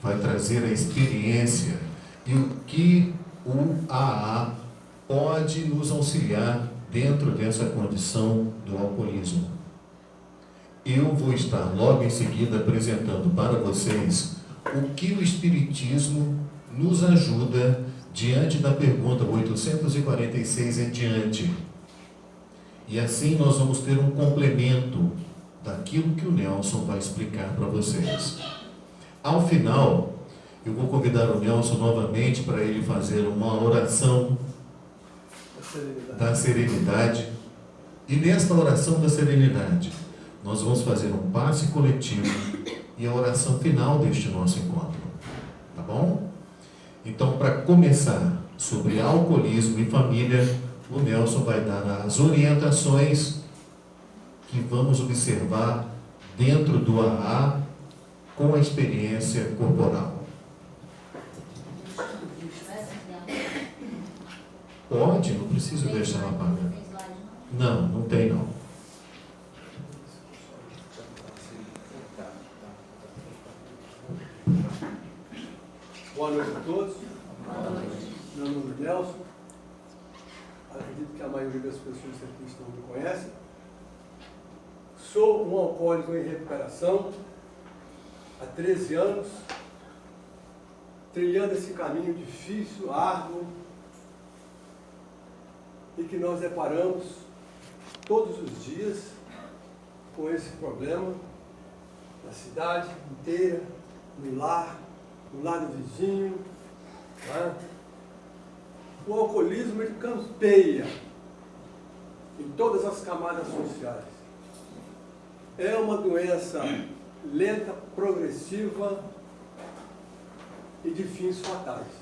vai trazer a experiência e o que o AA pode nos auxiliar dentro dessa condição do alcoolismo. Eu vou estar logo em seguida apresentando para vocês o que o Espiritismo nos ajuda diante da pergunta 846 em diante. E assim nós vamos ter um complemento daquilo que o Nelson vai explicar para vocês. Ao final, eu vou convidar o Nelson novamente para ele fazer uma oração da serenidade. E nesta oração da serenidade, nós vamos fazer um passe coletivo e a oração final deste nosso encontro. Tá bom? Então, para começar sobre alcoolismo e família, o Nelson vai dar as orientações que vamos observar dentro do AA com a experiência corporal. Pode, não preciso deixar ela apagada. Não, não tem não. Boa noite a todos. Boa noite. Meu nome é Nelson. Acredito que a maioria das pessoas aqui estão me conhecem. Sou um alcoólico em recuperação há 13 anos, trilhando esse caminho difícil, árduo, e que nós deparamos todos os dias com esse problema na cidade inteira, no lar do vizinho. Né? O alcoolismo, ele campeia em todas as camadas sociais. É uma doença lenta, progressiva e de fins fatais.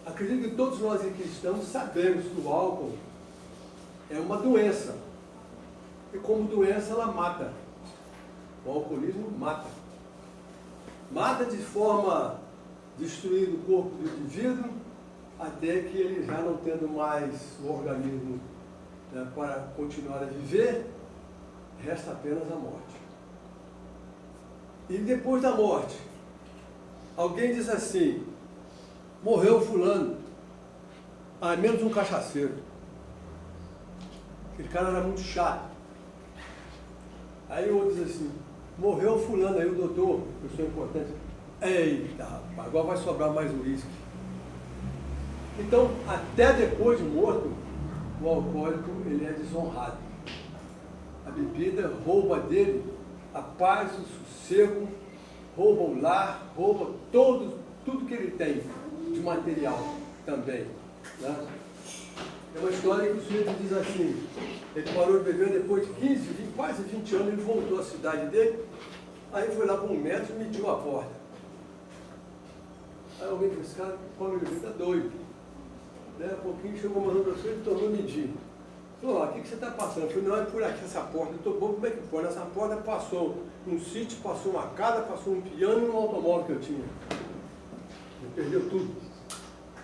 Acredito que todos nós aqui estamos sabemos que o álcool é uma doença. E como doença, ela mata. O alcoolismo mata. Mata de forma destruindo o corpo do indivíduo, até que ele já não tendo mais o organismo, né, para continuar a viver, resta apenas a morte. E depois da morte, alguém diz assim: morreu fulano, menos um cachaceiro. Aquele cara era muito chato. Aí o outro diz assim: morreu fulano, aí o doutor, pessoa importante, eita rapaz, agora vai sobrar mais uísque. Então, até depois de morto, o alcoólico, ele é desonrado. A bebida rouba dele a paz, o sossego, rouba o lar, rouba tudo que ele tem de material também. Né? É uma história que o sujeito diz assim: ele parou de beber depois de 15, 20, quase 20 anos, ele voltou à cidade dele, aí foi lá para um médico e mediu a porta. Aí alguém disse: esse cara come bebida, está doido. Daí a pouquinho chegou uma outra pessoa e tornou medir. Falou: o que você está passando? Eu falei: não, é por aqui essa porta. Eu estou bom, como é que pode? Essa porta passou um sítio, passou uma casa, passou um piano e um automóvel que eu tinha. Ele perdeu tudo.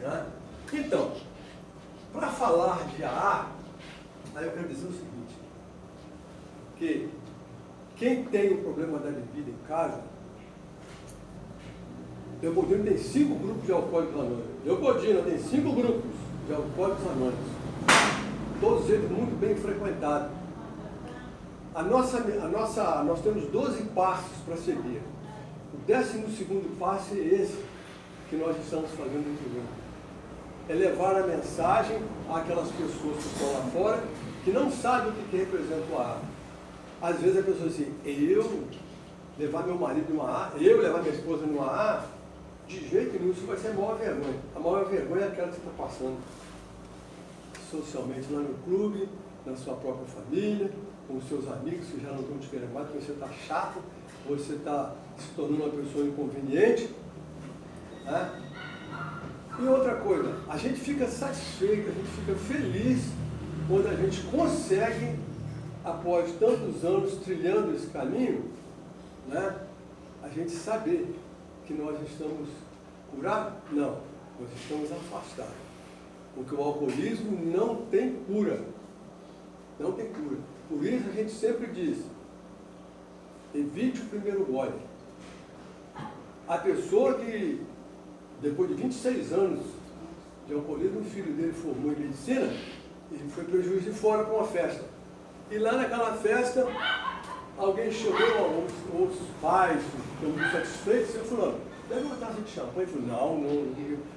Né? Então, para falar de AA, aí eu quero dizer o seguinte: que quem tem o problema da bebida em casa, Leopoldina tem 5 grupos de alcoólicos anônimos. Leopoldina tem 5 grupos de alcoólicos anônimos. Todos eles muito bem frequentados. Nós temos 12 passos para seguir. O 12º passo é esse que nós estamos fazendo no programa. É levar a mensagem àquelas pessoas que estão lá fora, que não sabem o que representa o AA. Às vezes a pessoa diz assim: eu levar meu marido numa AA, eu levar minha esposa numa AA, de jeito nenhum, isso vai ser a maior vergonha. A maior vergonha é aquela que você está passando socialmente lá no clube, na sua própria família, com os seus amigos que já não estão te querendo mais, porque você está chato, você está se tornando uma pessoa inconveniente. Né? E outra coisa, a gente fica satisfeito, a gente fica feliz quando a gente consegue, após tantos anos trilhando esse caminho, né, a gente saber que nós estamos curados? Não, nós estamos afastados. Porque o alcoolismo não tem cura. Não tem cura. Por isso a gente sempre diz: evite o primeiro gole. A pessoa que, depois de 26 anos de alcoolismo, o filho dele formou em medicina, ele foi para o Juiz de Fora para uma festa. E lá naquela festa, alguém chegou, os pais, estão muito satisfeitos, e falou, pega uma taça de champanhe. Ele falou,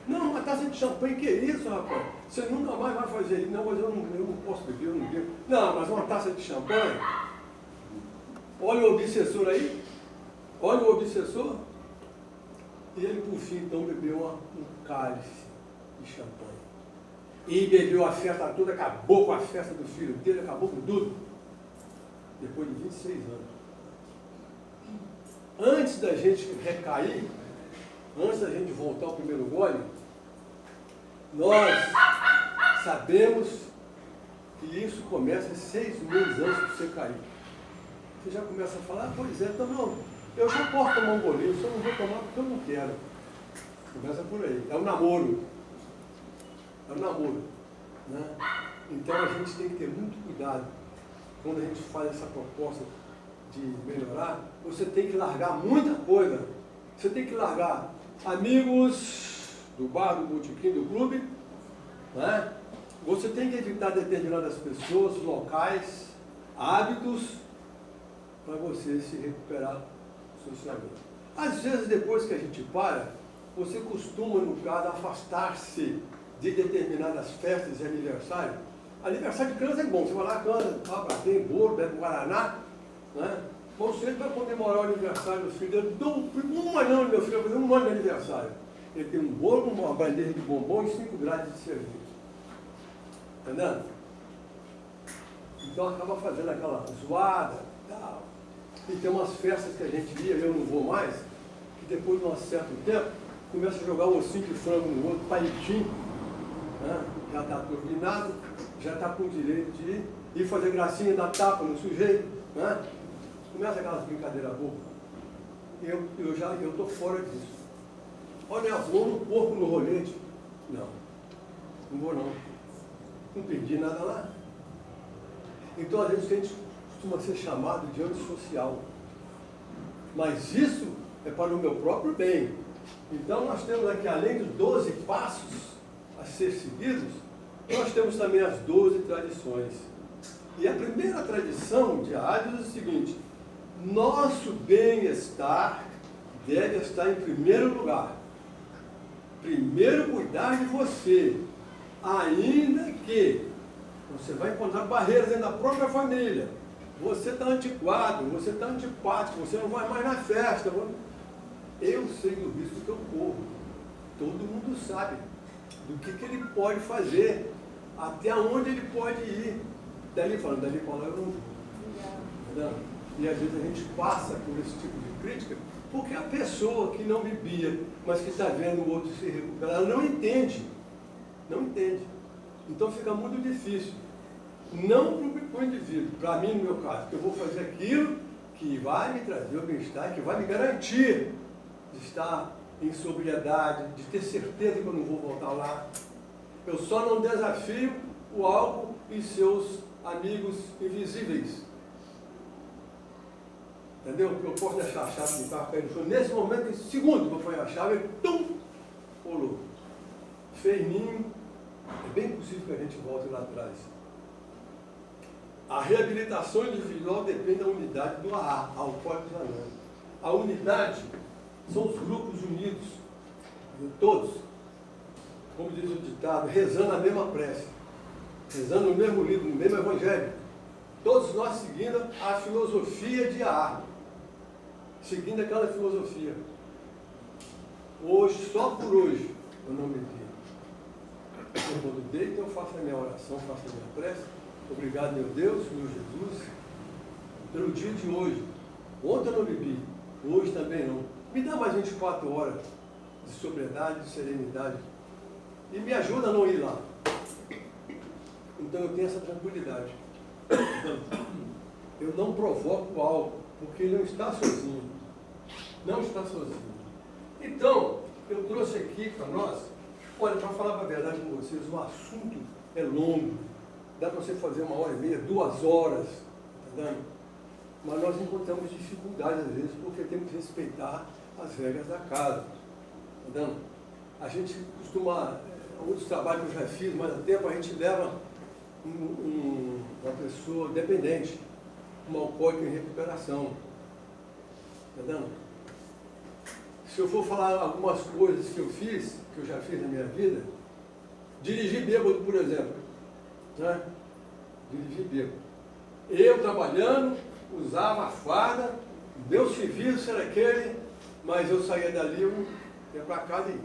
não, uma taça de champanhe, que isso, rapaz? Você nunca mais vai fazer isso. Não, mas eu não posso beber, eu não bebo. Não, mas uma taça de champanhe. Olha o obsessor aí, olha o obsessor. E ele, por fim, então, bebeu um cálice de champanhe. E bebeu a festa toda, acabou com a festa do filho dele, acabou com tudo. Depois de 26 anos. Antes da gente recair, antes da gente voltar ao primeiro gole, nós sabemos que isso começa 6 meses antes de você cair. Você já começa a falar, pois é, então não, eu já posso tomar um golinho, só não vou tomar porque eu não quero. Começa por aí. É o namoro. É o namoro. Né? Então a gente tem que ter muito cuidado. Quando a gente faz essa proposta de melhorar, você tem que largar muita coisa. Você tem que largar amigos do bar, do botequim, do clube. Né? Você tem que evitar determinadas pessoas, locais, hábitos, para você se recuperar socialmente. Às vezes, depois que a gente para, você costuma, no caso, afastar-se de determinadas festas e aniversários. Aniversário de criança é bom, você vai lá, canta, tem bolo, bebe um guaraná, né? Você vai comemorar o aniversário do filho dele, um ano, meu filho vai fazer 1 ano de aniversário. Ele tem um bolo, uma bandeja de bombom e 5 grades de cerveja. Entendeu? Então acaba fazendo aquela zoada, tal. E tem umas festas que a gente ia, eu não vou mais, que depois de um certo tempo, começa a jogar o ossinho de frango no outro, palitinho, né? Já está turbinado, já está com o direito de ir fazer gracinha, dar tapa no sujeito, né? Começa aquelas brincadeiras bobas. Eu estou fora disso. Olha, vou no porco no rolete. Não vou não. Não perdi nada lá. Então, às vezes, a gente costuma ser chamado de antissocial. Mas isso é para o meu próprio bem. Então, nós temos aqui, além dos 12 passos a ser seguidos, nós temos também as 12 tradições. E a primeira tradição de Hades é o seguinte: nosso bem-estar deve estar em primeiro lugar. Primeiro cuidar de você, ainda que você vai encontrar barreiras dentro da própria família. Você está antiquado, você está antipático, você não vai mais na festa. Eu sei do risco que eu corro. Todo mundo sabe do que ele pode fazer, até onde ele pode ir. Dali para lá eu não vou. E às vezes a gente passa por esse tipo de crítica, porque a pessoa que não bebia, mas que está vendo o outro se recuperar, ela não entende. Não entende. Então fica muito difícil. Não para o indivíduo, para mim no meu caso, que eu vou fazer aquilo que vai me trazer o bem-estar, que vai me garantir de estar em sobriedade, de ter certeza que eu não vou voltar lá. Eu só não desafio o álcool e seus amigos invisíveis. Entendeu? Porque eu posso deixar a chave do carro cair no chão. Nesse momento, em segundo que eu ponho a chave, ele pulou. Fez ninho. É bem possível que a gente volte lá atrás. A reabilitação individual depende da unidade do AA, Alcoólicos Anônimos. A unidade são os grupos unidos, todos, como diz o ditado, rezando a mesma prece, rezando o mesmo livro, o mesmo evangelho. Todos nós seguindo a filosofia de AA, seguindo aquela filosofia. Hoje, só por hoje, eu não me vi. Quando deito, eu faço a minha oração, faço a minha prece. Obrigado, meu Deus, meu Jesus, pelo dia de hoje. Ontem eu não bebi, hoje também não. Me dá mais 24 horas de sobriedade, de serenidade. E me ajuda a não ir lá. Então eu tenho essa tranquilidade. Eu não provoco o álcool, porque ele não está sozinho. Não está sozinho. Então, eu trouxe aqui para nós, olha, para falar a verdade com vocês, o assunto é longo. Dá para você fazer 1h30, 2 horas, entendeu? Mas nós encontramos dificuldades às vezes, porque temos que respeitar as regras da casa. Tá entendendo? A gente costuma, outros trabalhos que eu já fiz, mas há tempo a gente leva uma pessoa dependente, um alcoólico em recuperação. Tá entendendo? Se eu for falar algumas coisas que eu fiz, que eu já fiz na minha vida, dirigir bêbado, por exemplo. Né? Dirigir bêbado. Eu trabalhando, usava a farda, meu serviço era aquele, mas eu saía dali, eu ia para casa e ia.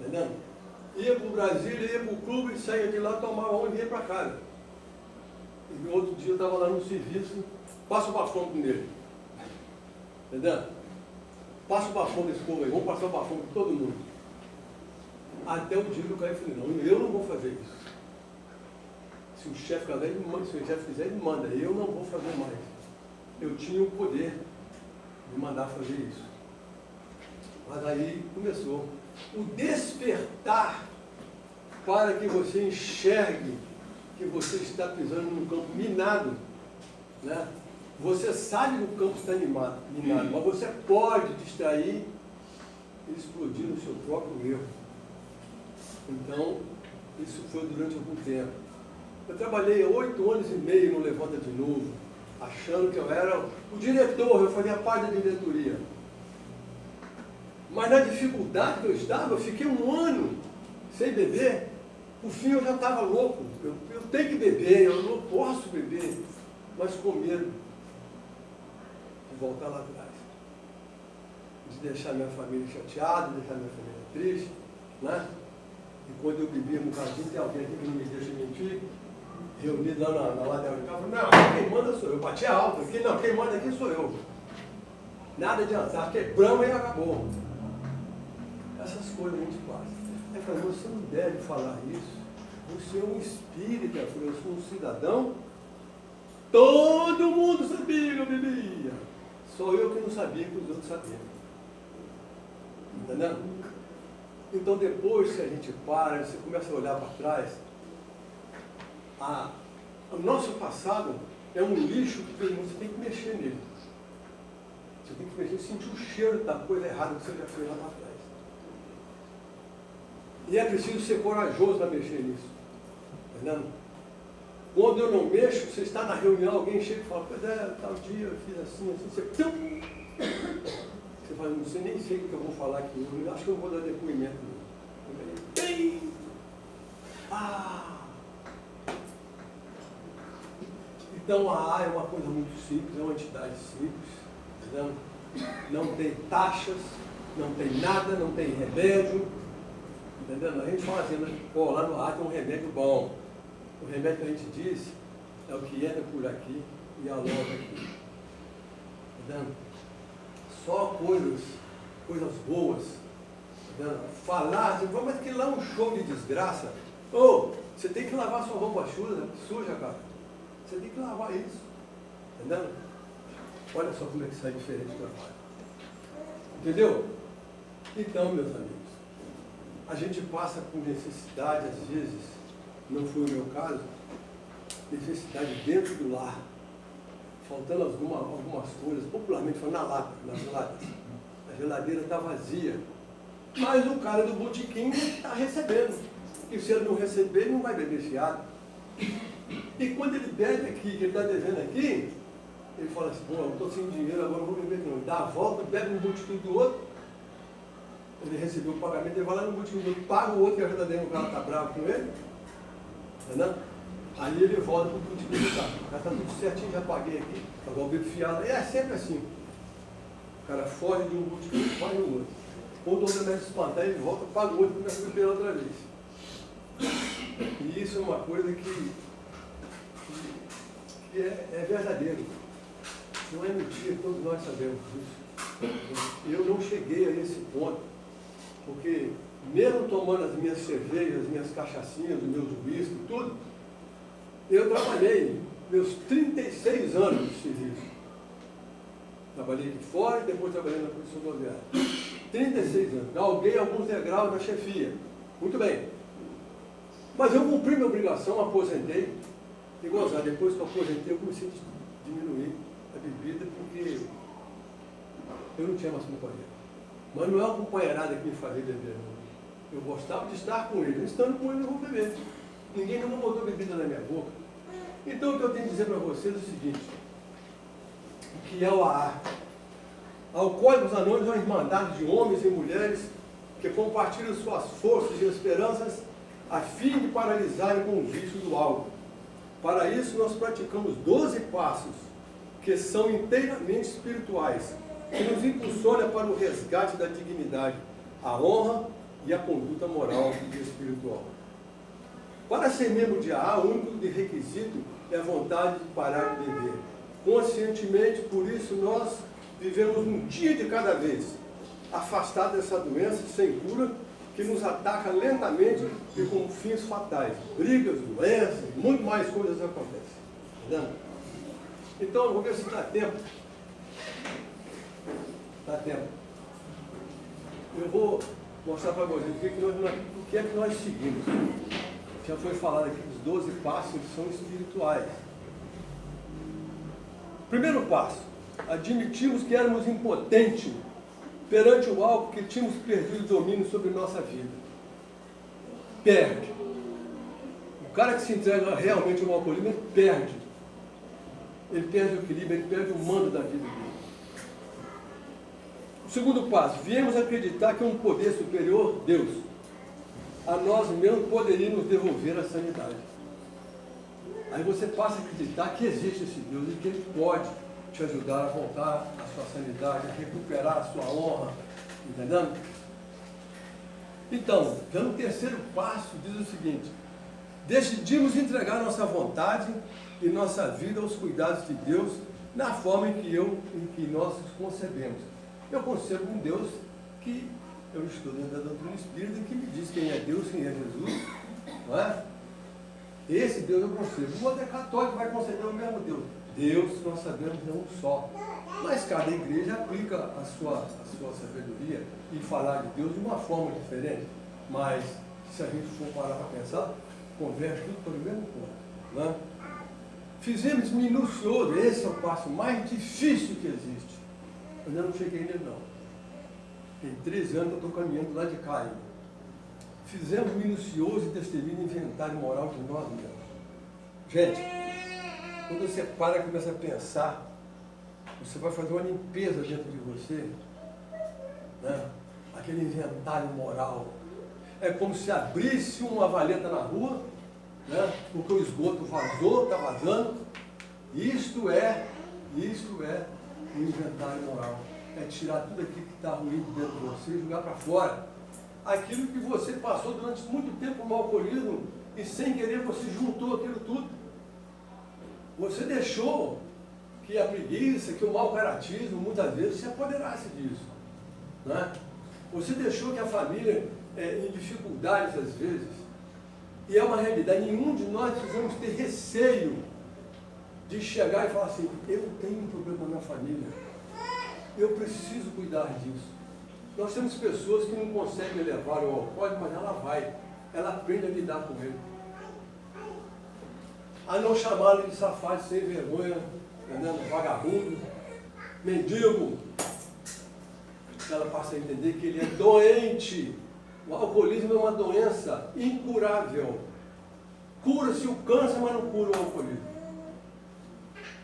Entendendo? Ia para o Brasília, ia para o clube, saía de lá, tomava um e vinha para casa. E no outro dia eu estava lá no serviço, passa o bafão com ele. Entendeu? Passa o bafão desse povo aí, vamos passar o bafão com todo mundo. Até o dia que eu caí e falei, não, eu não vou fazer isso. Se o chefe fizer, ele manda, se o chefe fizer, ele manda, eu não vou fazer mais. Eu tinha o poder de mandar fazer isso. Mas aí começou o despertar para que você enxergue que você está pisando num campo minado, né? Você sabe que o campo está minado, mas você pode distrair e explodir no seu próprio erro. Então, isso foi durante algum tempo. Eu trabalhei 8 anos e meio no Levanta de Novo, achando que eu era o diretor, eu fazia parte da diretoria. Mas na dificuldade que eu estava, eu fiquei 1 ano sem beber. Por fim eu já estava louco. Eu tenho que beber, eu não posso beber, mas com medo de voltar lá atrás. De deixar minha família chateada, de deixar minha família triste, né? E quando eu bebia no casinho, tem alguém aqui que não me deixa mentir, reunido lá na lateral de casa, não, quem manda sou eu. Eu batia alto, quem manda aqui sou eu. Nada de azar, quebramos e acabou. Essas coisas a gente passa. Aí eu falei, você não deve falar isso. Você é um espírita. Eu falei, eu sou um cidadão. Todo mundo sabia que eu bebia. Só eu que não sabia que os outros sabiam. Entendeu? Então depois que a gente para, você começa a olhar para trás, o nosso passado é um lixo que você tem que mexer nele. Você tem que mexer, sentir o cheiro da coisa errada que você já fez lá para trás. E é preciso ser corajoso para mexer nisso. Entendeu? Quando eu não mexo, você está na reunião, alguém chega e fala, pois é, tal dia eu fiz assim, você fala, não sei, nem sei o que eu vou falar aqui, eu acho que eu vou dar depoimento. Bem! Então a A é uma coisa muito simples, é uma entidade simples, entendeu? Não tem taxas, não tem nada, não tem remédio, entendeu? A gente fala assim, pô, lá no A tem um remédio bom. O remédio que a gente diz é o que entra por aqui e aloja aqui. Entendeu? Só coisas boas. Entendeu? Falar assim, mas aquilo lá é um show de desgraça. Você tem que lavar sua roupa suja, cara. Você tem que lavar isso. Entendeu? Olha só como é que sai diferente do trabalho. Entendeu? Então, meus amigos, a gente passa por necessidade, às vezes, não foi o meu caso, necessidade dentro do lar, faltando algumas coisas, popularmente falando nas latas. A geladeira está vazia, mas o cara do botequim está recebendo. E se ele não receber, ele não vai beber fiado. E quando ele bebe aqui, que ele está devendo aqui, ele fala assim, eu estou sem dinheiro, agora não vou beber não. Ele dá a volta, bebe no botequim do outro, ele recebeu o pagamento, ele vai lá no botequim do outro, paga o outro que a geladeira, o cara está bravo com ele, entendeu? Aí ele volta para o botequim do cara. Já está tudo certinho, já paguei aqui, agora eu bebo fiado. E é sempre assim. O cara foge de um botequim e foge do outro. Quando o outro começa a espantar, ele volta, paga o outro e começa a beber outra vez. E isso é uma coisa que é verdadeiro. Não é mentira, todos nós sabemos disso. Eu não cheguei a esse ponto, porque mesmo tomando as minhas cervejas, as minhas cachaçinhas, os meus whisky, tudo, eu trabalhei meus 36 anos de serviço. Trabalhei aqui fora e depois trabalhei na Polícia Rodoviária. 36 anos. Galguei alguns degraus da chefia. Muito bem. Mas eu cumpri minha obrigação, aposentei. E gozar, depois que eu aposentei, eu comecei a diminuir a bebida, porque eu não tinha mais companheiro. Mas não é uma companheirada que me fazia beber, não. Eu gostava de estar com ele. Estando com ele, eu vou beber. Ninguém nunca botou bebida na minha boca. Então, o que eu tenho que dizer para vocês é o seguinte: o que é o AA? Alcoólicos Anônimos é uma irmandade de homens e mulheres que compartilham suas forças e esperanças a fim de paralisarem com o vício do álcool. Para isso, nós praticamos 12 passos, que são inteiramente espirituais, que nos impulsionam para o resgate da dignidade, a honra e a conduta moral e espiritual. Para ser membro de AA, o único requisito é a vontade de parar de beber. Conscientemente, por isso, nós vivemos um dia de cada vez, afastados dessa doença sem cura, que nos ataca lentamente e com fins fatais. Brigas, doenças, muito mais coisas acontecem. Entendeu? Então, eu vou ver se dá tempo. Dá tempo. Eu vou mostrar para vocês o que é que nós seguimos. Já foi falado aqui dos 12 passos que são espirituais. Primeiro passo: admitimos que éramos impotentes perante o álcool, que tínhamos perdido o domínio sobre nossa vida. Perde. O cara que se entrega realmente ao alcoolismo, ele perde. Ele perde o equilíbrio, ele perde o mando da vida dele. O segundo passo: viemos acreditar que um poder superior, Deus, a nós mesmos poderia nos devolver a sanidade. Aí você passa a acreditar que existe esse Deus e que Ele pode te ajudar a voltar à sua sanidade, a recuperar a sua honra, entendendo? Então, já no terceiro passo diz o seguinte: decidimos entregar nossa vontade e nossa vida aos cuidados de Deus na forma em que nós concebemos. Eu concebo um Deus que eu estudo dentro da doutrina espírita, que me diz quem é Deus, quem é Jesus, não é? Esse Deus eu concebo. O outro é católico, vai conceber o mesmo Deus. Deus, nós sabemos, é um só. Mas cada igreja aplica a sua sabedoria e falar de Deus de uma forma diferente. Mas, se a gente for parar para pensar, converge tudo para o mesmo ponto. Né? Fizemos minucioso, esse é o passo mais difícil que existe. Eu ainda não cheguei nele, não. Tem 13 anos que eu estou caminhando lá de cá ainda. Fizemos minucioso e destemido inventário moral de nós mesmos. Gente, quando você para e começa a pensar, você vai fazer uma limpeza dentro de você, né? Aquele inventário moral. É como se abrisse uma valeta na rua, né? Porque o esgoto vazou, está vazando. Isto é o inventário moral. É tirar tudo aquilo que está ruim dentro de você e jogar para fora. Aquilo que você passou durante muito tempo no alcoolismo e sem querer você juntou aquilo tudo. Você deixou que a preguiça, que o mau caratismo muitas vezes se apoderasse disso. Né? Você deixou que a família, em dificuldades às vezes, e é uma realidade, nenhum de nós precisamos ter receio de chegar e falar assim: eu tenho um problema na minha família, eu preciso cuidar disso. Nós temos pessoas que não conseguem levar o alcoólico, mas ela vai, ela aprende a lidar com ele. A não chamá-lo de safado, sem vergonha, entendendo? Vagabundo, mendigo. Ela passa a entender que ele é doente. O alcoolismo é uma doença incurável. Cura-se o câncer, mas não cura o alcoolismo.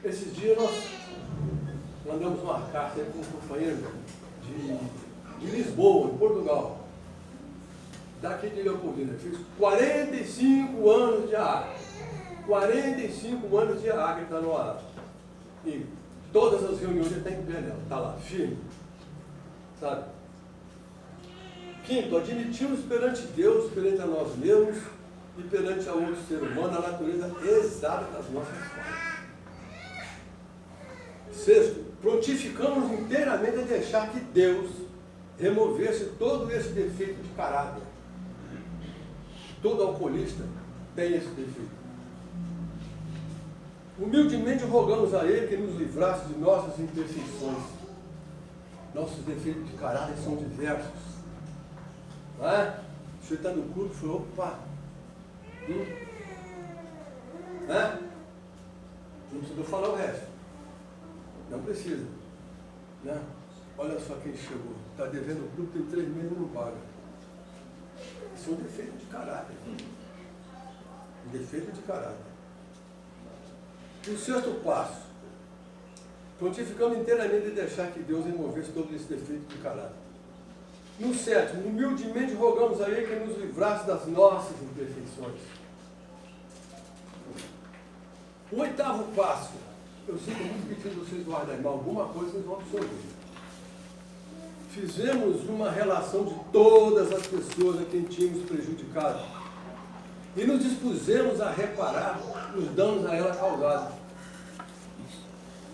Esses dias nós mandamos uma carta com um companheiro de Lisboa, em Portugal, daqui de Leopoldina. Fiz 45 anos de AA. 45 anos de AA que está no AA. E todas as reuniões ele está em pé dela, está lá, firme. Sabe? Quinto, admitimos perante Deus, perante a nós mesmos e perante a outro ser humano a natureza exata das nossas falhas. Sexto, prontificamos inteiramente a deixar que Deus removesse todo esse defeito de caráter. Todo alcoolista tem esse defeito. Humildemente rogamos a Ele que nos livrasse de nossas imperfeições. Nossos defeitos de caráter são diversos. Não é? Você está no clube e falou: opa, né? Não precisa falar o resto. Não precisa. Né? Olha só quem chegou. Está devendo o grupo, tem 3 meses e não paga. Isso é um defeito de caráter. Um defeito de caráter. E o 6º passo. Prontificamos inteiramente de deixar que Deus removesse todo esse defeito de caráter. No 7º, humildemente rogamos a Ele que nos livrasse das nossas imperfeições. O 8º passo. Eu sinto muito pedido vocês guardarem, mas alguma coisa vocês vão absorver. Fizemos uma relação de todas as pessoas a quem tínhamos prejudicado e nos dispusemos a reparar os danos a ela causados.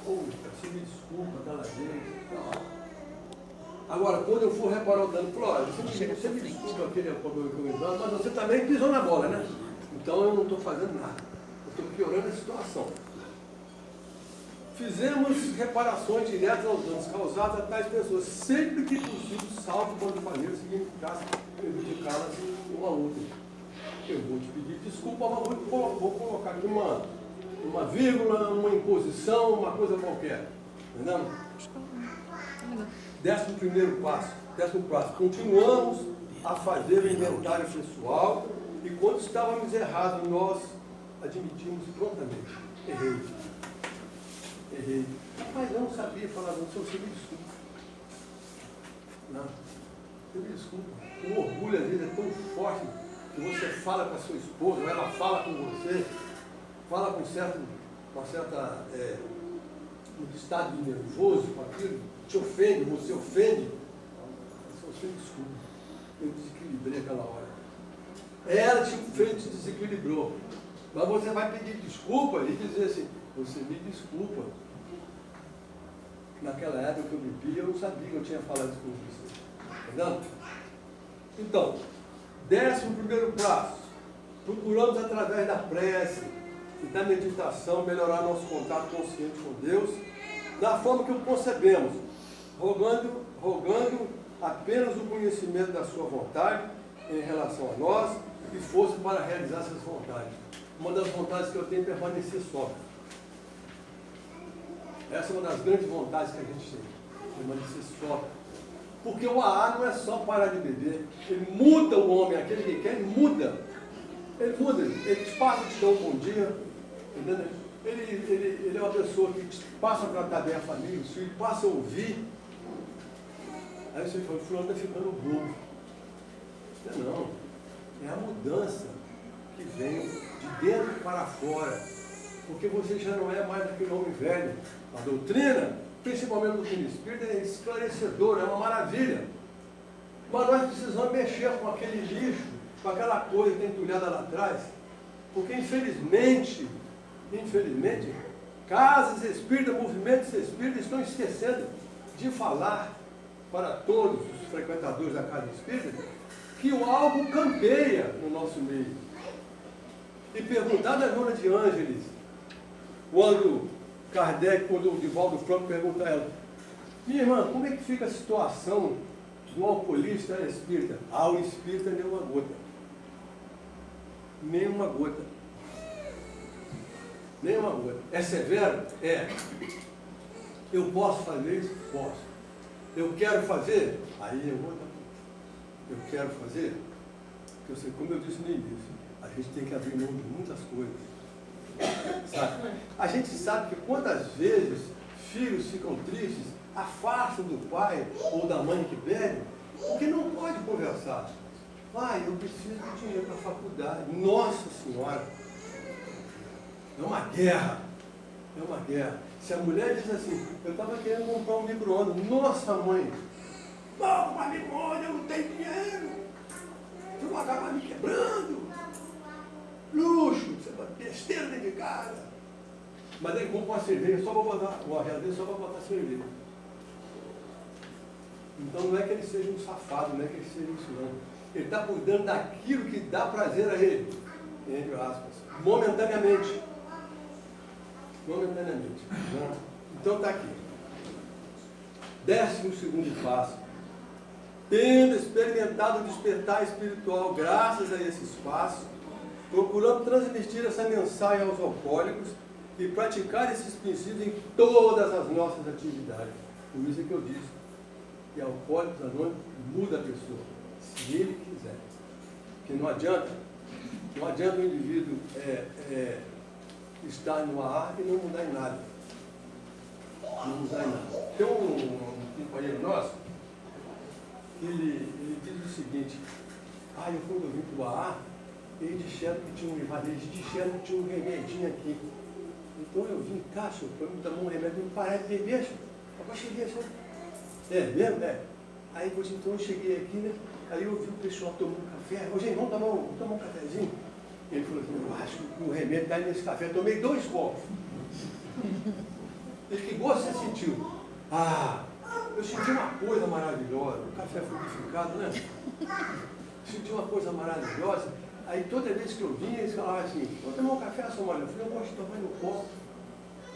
Você me desculpa, tá na gente. Agora, quando eu for reparar o dano, Flora, você me desculpa aquele problema que eu me dano, mas você também pisou na bola, né? Então eu não estou fazendo nada. Eu estou piorando a situação. Fizemos reparações diretas aos danos causados a tais pessoas, sempre que possível, salvo quando maneira significasse prejudicá-las uma a outra. Eu vou te pedir desculpa, mas vou colocar aqui uma vírgula, uma imposição, uma coisa qualquer. Entendeu? 11º passo. Continuamos a fazer o inventário pessoal e quando estávamos errados, nós admitimos prontamente. Errei. Mas eu não sabia falar, não, você me desculpa. Não, você me desculpa. O orgulho às vezes é tão forte que você fala com a sua esposa, ou ela fala com você, fala com uma certa um estado de nervoso com aquilo, te ofende, você ofende. Você me desculpa. Eu desequilibrei aquela hora. Ela te desequilibrou. Mas você vai pedir desculpa e dizer assim, você me desculpa. Naquela época que eu bebi, eu não sabia que eu tinha falado isso com você. Entendeu? Então, 11º passo. Procuramos através da prece e da meditação melhorar nosso contato consciente com Deus, da forma que o concebemos, rogando apenas o conhecimento da sua vontade em relação a nós e força para realizar essas vontades. Uma das vontades que eu tenho é permanecer sóbrio. Essa é uma das grandes vontades que a gente tem, permanecer sóbrio. Porque o AA não é só parar de beber, ele muda o homem, aquele que quer, ele muda. Ele te passa a te dar um bom dia, entendeu? Ele é uma pessoa que passa a tratar bem a família, os filhos, passa a ouvir. Aí você fala, o fulano está ficando bobo. Não, é a mudança que vem de dentro para fora. Porque você já não é mais aquele homem velho. A doutrina, principalmente a doutrina espírita, é esclarecedora, é uma maravilha. Mas nós precisamos mexer com aquele lixo, com aquela coisa que tem entulhada lá atrás. Porque infelizmente, casas espíritas, movimentos espíritas estão esquecendo de falar para todos os frequentadores da casa espírita que o algo campeia no nosso meio. E perguntar da Joana de Ângeles, quando Kardec, quando o Divaldo Franco pergunta a ela, minha irmã, como é que fica a situação do alcoolista espírita? O espírita nem uma gota. Nem uma gota. Nem uma gota. É severo? É. Eu posso fazer isso? Posso. Eu quero fazer? Aí eu vou. Eu quero fazer? Porque eu sei, como eu disse no início, a gente tem que abrir mão de muitas coisas. Sabe? A gente sabe que quantas vezes filhos ficam tristes, afastam do pai ou da mãe que bebe, porque não pode conversar. Pai, eu preciso de dinheiro para a faculdade. Nossa Senhora! É uma guerra. É uma guerra. Se a mulher diz assim, eu estava querendo comprar um micro-ondas. Nossa, mãe! Não, mas micro-ondas, eu não tenho dinheiro. Você vai acabar me quebrando. Luxo, você vai besteira dentro de casa. Mas ele compra uma cerveja só para botar, uma realidade só para botar cerveja. Então não é que ele seja um safado, não é que ele seja isso não. Ele está cuidando daquilo que dá prazer a ele, entre aspas, momentaneamente. Momentaneamente. Né? Então está aqui. 12º passo. Tendo experimentado o despertar espiritual graças a esse espaço, procurando transmitir essa mensagem aos alcoólicos e praticar esses princípios em todas as nossas atividades. Por isso é que eu disse, E Alcoólicos Anônimos muda a pessoa, se ele quiser. Porque não adianta o indivíduo estar no AA e não mudar em nada. Não mudar em nada. Tem um companheiro nosso, ele diz o seguinte: eu quando eu vim para o AA, eles disseram que tinha um remedinho aqui. Então eu vim cá, senhor, para me tomar um remédio, me parar de beber, senhor. Agora cheguei, senhor. É mesmo? É. Aí depois então eu cheguei aqui, né? Aí eu vi o pessoal tomando café. Ô, gente, vamos tomar um cafezinho? Ele falou assim: eu acho que o remédio está aí nesse café. Eu tomei 2 copos. Ele, que gosto você sentiu? Eu senti uma coisa maravilhosa. O café frutificado, né? Senti uma coisa maravilhosa. Aí toda vez que eu vinha, eles falavam assim: vou tomar um café, sua mulher. Eu falei: eu gosto de tomar no copo.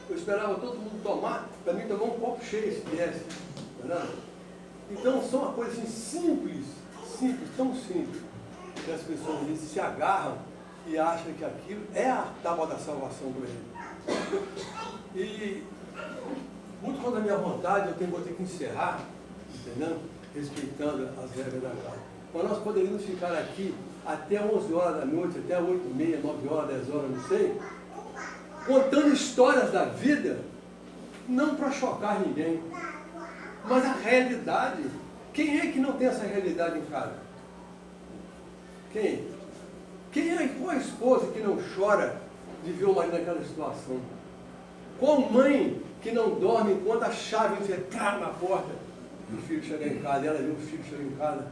Eu esperava todo mundo tomar, para mim tomar um copo cheio, se viesse. Entendeu? Então são uma coisa assim simples, tão simples, que as pessoas às vezes se agarram e acham que aquilo é a tábua da salvação para ele. E muito quando a minha vontade, vou ter que encerrar, entendeu? Respeitando as regras da casa. Mas nós poderíamos ficar aqui até 11 horas da noite, até 8h30, 9 horas, 10 horas, não sei, contando histórias da vida, não para chocar ninguém, mas a realidade. Quem é que não tem essa realidade em casa? Quem? Qual a esposa que não chora de ver o marido naquela situação? Qual mãe que não dorme enquanto a chave entra na porta e o filho chega em casa, ela viu o filho chegar em casa?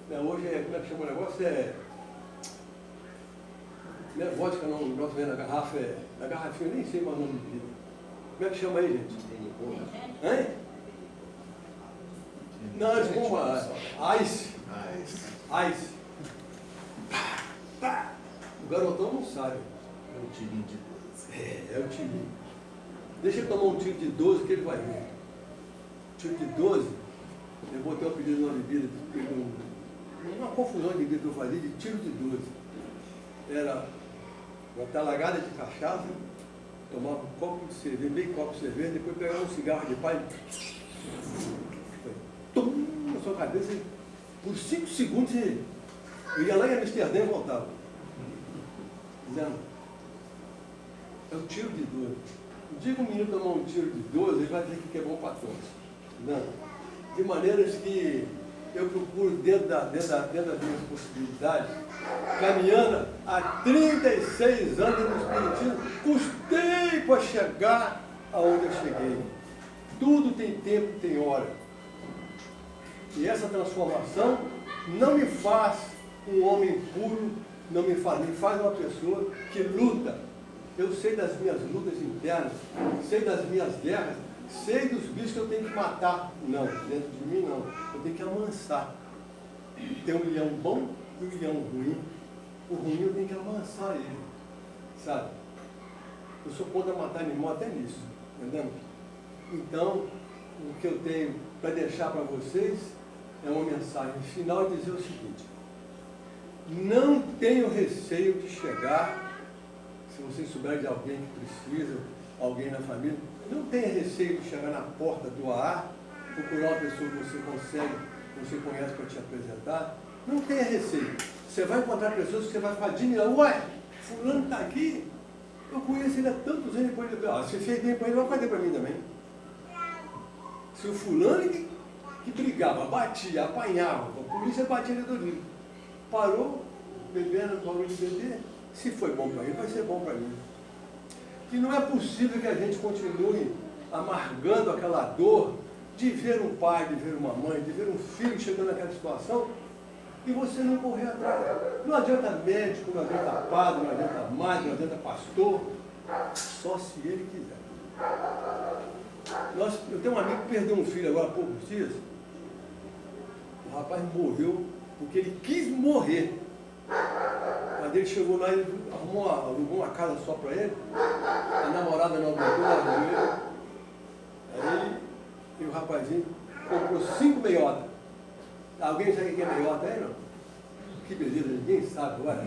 Hoje como é que chama o negócio? Não é vodka, não, o negócio vem na garrafa, na garrafinha, eu nem sei mais o nome de vida. Como é que chama aí, gente? Hein? Não, eles compram ice. O garotão não sabe. É o tirinho de 12. É o tirinho. Deixa ele tomar um tiro de 12 que ele vai ver. Tiro de 12, eu botei o apelido numa bebida, uma confusão de bebida que eu fazia de tiro de 12. Era uma talagada de cachaça, tomava um copo de cerveja, meio copo de cerveja, depois pegava um cigarro de palha, na sua cabeça, por 5 segundos eu ia lá em Amsterdã e voltava. Dizendo, é o tiro de 12. O dia que um menino tomar um tiro de 12, ele vai dizer que é bom para todos. Não. De maneiras que eu procuro, dentro das minhas possibilidades, caminhando há 36 anos no Espiritismo, custei para chegar aonde eu cheguei. Tudo tem tempo, tem hora. E essa transformação não me faz um homem puro, me faz uma pessoa que luta. Eu sei das minhas lutas internas, sei das minhas guerras, sei dos bichos que eu tenho que matar. Não, dentro de mim não. Eu tenho que amansar. Tem um leão bom e um leão ruim. O ruim eu tenho que amansar ele. Sabe? Eu sou contra matar animal até nisso. Entendeu? Então, o que eu tenho para deixar para vocês é uma mensagem final e dizer o seguinte: não tenho receio de chegar, se vocês souberem de alguém que precisa, alguém na família, não tenha receio de chegar na porta do AA, procurar uma pessoa que você consegue, que você conhece para te apresentar. Não tenha receio. Você vai encontrar pessoas que você vai ficar admirando. Ué, fulano está aqui, eu conheço ele há tantos anos, depois ele se fez bem para ele, vai fazer para mim também. Se o fulano que brigava, batia, apanhava, a polícia batia ele do livro, parou, bebendo, parou de beber, se foi bom para ele, vai ser bom para mim. Que não é possível que a gente continue amargando aquela dor de ver um pai, de ver uma mãe, de ver um filho chegando naquela situação e você não correr atrás. Não adianta médico, não adianta padre, não adianta madre, não adianta pastor, só se ele quiser. Eu tenho um amigo que perdeu um filho agora há poucos dias. O rapaz morreu porque ele quis morrer. Mas ele chegou lá e alugou uma casa só para ele. A namorada não aguentou, largou ele. Aí e o rapazinho comprou 5 meiotas. Alguém sabe o que é meiota aí, não? Que beleza, ninguém sabe, olha.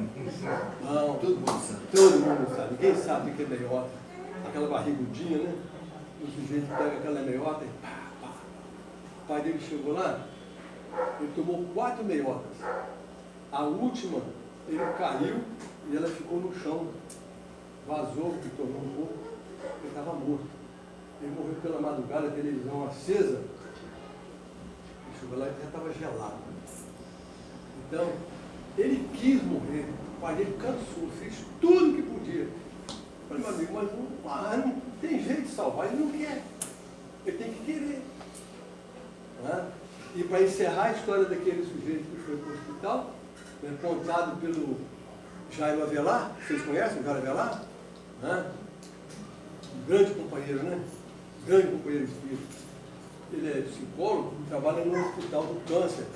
Não, todo mundo sabe. Todo mundo sabe, ninguém sabe o que é meiota. Aquela barrigudinha, né? O sujeito pega aquela meiota e pá, pá. O pai dele chegou lá, Ele tomou 4 meiocas. A última, ele caiu e ela ficou no chão. Vazou, que tornou um pouco. Ele estava morto. Ele morreu pela madrugada, a televisão acesa. Ele chegou lá e já estava gelado. Então, ele quis morrer, mas ele cansou, fez tudo que podia. Eu falei, meu amigo, mas não tem jeito de salvar, ele não quer. Ele tem que querer. Né? E para encerrar a história daquele sujeito que foi para o hospital, né, contado pelo Jairo Avelar, vocês conhecem o Jairo Avelar? Né? Um grande companheiro, né? Grande companheiro espírita. Ele é psicólogo, trabalha no Hospital do Câncer,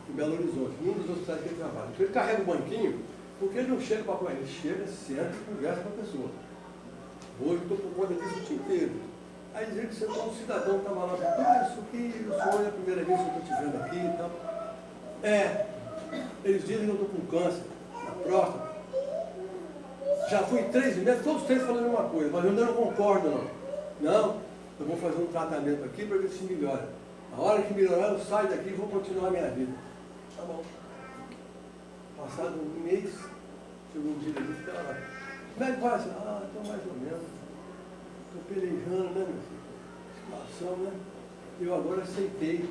em Belo Horizonte, num dos hospitais que ele trabalha. Então ele carrega o banquinho, porque ele não chega para comer, ele chega, senta e conversa com a pessoa. Hoje estou por conta disso o dia inteiro. Aí dizia que sentou um cidadão que estava lá, isso aqui, o senhor é a primeira vez que eu estou te vendo aqui e tal. Eles dizem que eu estou com câncer na próstata. Já fui 3 médicos, todos 3 falando uma coisa, mas eu ainda não concordo não. Não, eu vou fazer um tratamento aqui para ver se melhora. A hora que melhorar, eu saio daqui e vou continuar a minha vida. Tá bom. Passado um mês, chegou um dia ali, estava lá. Como é que vai? Estou mais ou menos. Estou pelejando, né, meu filho? Situação, né? Eu agora aceitei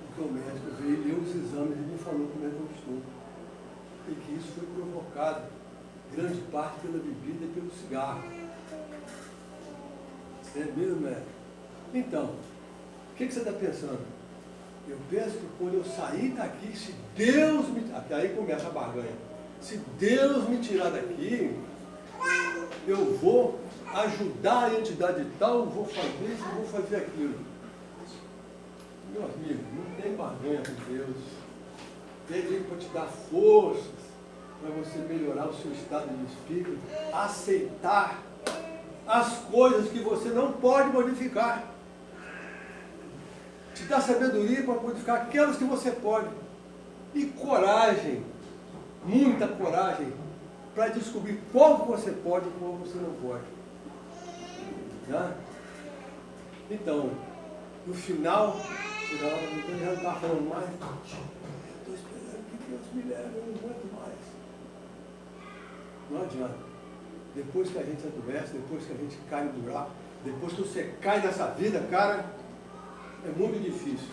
o que o médico veio, leu os exames e me falou como é que eu estou. E que isso foi provocado, grande parte pela bebida e pelo cigarro. É mesmo, médico? Então, o que você está pensando? Eu penso que quando eu sair daqui, se Deus me... Até aí começa a barganha. Se Deus me tirar daqui, eu vou ajudar a entidade tal, vou fazer isso, vou fazer aquilo. Meu amigo, não tem barganha com Deus. Ele para te dar forças para você melhorar o seu estado de espírito, aceitar as coisas que você não pode modificar. Te dá sabedoria para modificar aquelas que você pode. E coragem, muita coragem, para descobrir qual você pode e qual você não pode. Né? Então, no final, eu já não estava falando mais. Estou esperando que Deus me leve, eu não aguento mais. Não adianta. Depois que a gente adoece, depois que a gente cai no buraco, depois que você cai nessa vida, cara, é muito difícil.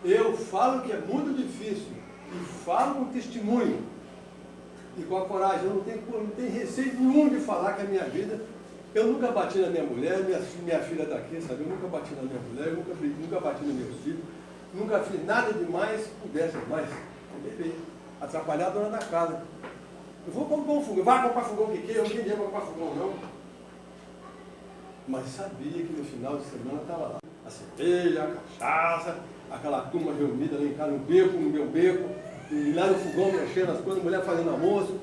Eu falo que é muito difícil. E falo com testemunho. E com a coragem. Eu não tenho receio nenhum de falar que a minha vida... Eu nunca bati na minha mulher, minha filha está aqui, sabe? Eu nunca bati na minha mulher, eu nunca bati nos meus filhos. Nunca fiz nada demais, pudesse mais. Atrapalhar a dona da casa. Eu vou comprar um fogão. Vai comprar fogão que quer, eu não queria comprar fogão, não. Mas sabia que no final de semana estava lá. A cerveja, a cachaça, aquela turma reunida lá em casa, no meu beco, e lá no fogão mexendo as coisas, a mulher fazendo almoço.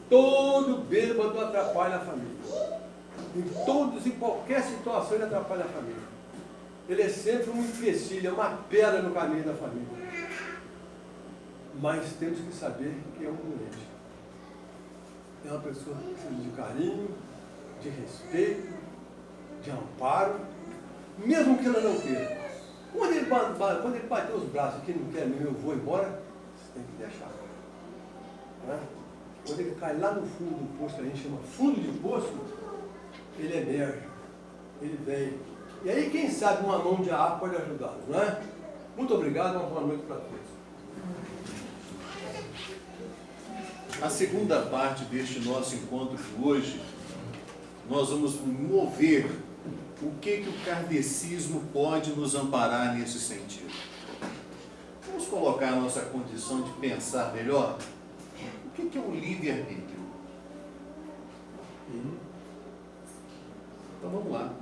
Todo bêbado atrapalha a família. Em qualquer situação ele atrapalha a família. Ele é sempre um empecilho, é uma pedra no caminho da família. Mas temos que saber que é um doente. É uma pessoa que precisa de carinho, de respeito, de amparo, mesmo que ela não queira. Quando ele bater os braços que não quer mesmo, eu vou embora, você tem que deixar. Né? Quando ele cai lá no fundo do poço, que a gente chama fundo de poço, ele emerge, ele vem. E aí, quem sabe, uma mão de ar pode ajudá-lo, não é? Muito obrigado, uma boa noite para todos. A segunda parte deste nosso encontro de hoje, nós vamos mover o que o kardecismo pode nos amparar nesse sentido. Vamos colocar a nossa condição de pensar melhor. O que é o livre-arbítrio? Então vamos lá.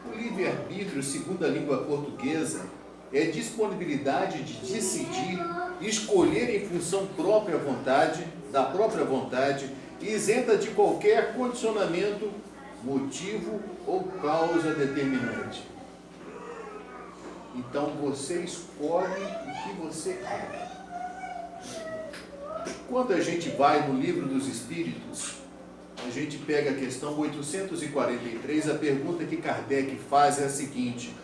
O livre-arbítrio, segundo a língua portuguesa, é a disponibilidade de decidir, escolher em função da própria vontade, isenta de qualquer condicionamento, motivo ou causa determinante. Então você escolhe o que você quer. Quando a gente vai no Livro dos Espíritos, a gente pega a questão 843, a pergunta que Kardec faz é a seguinte: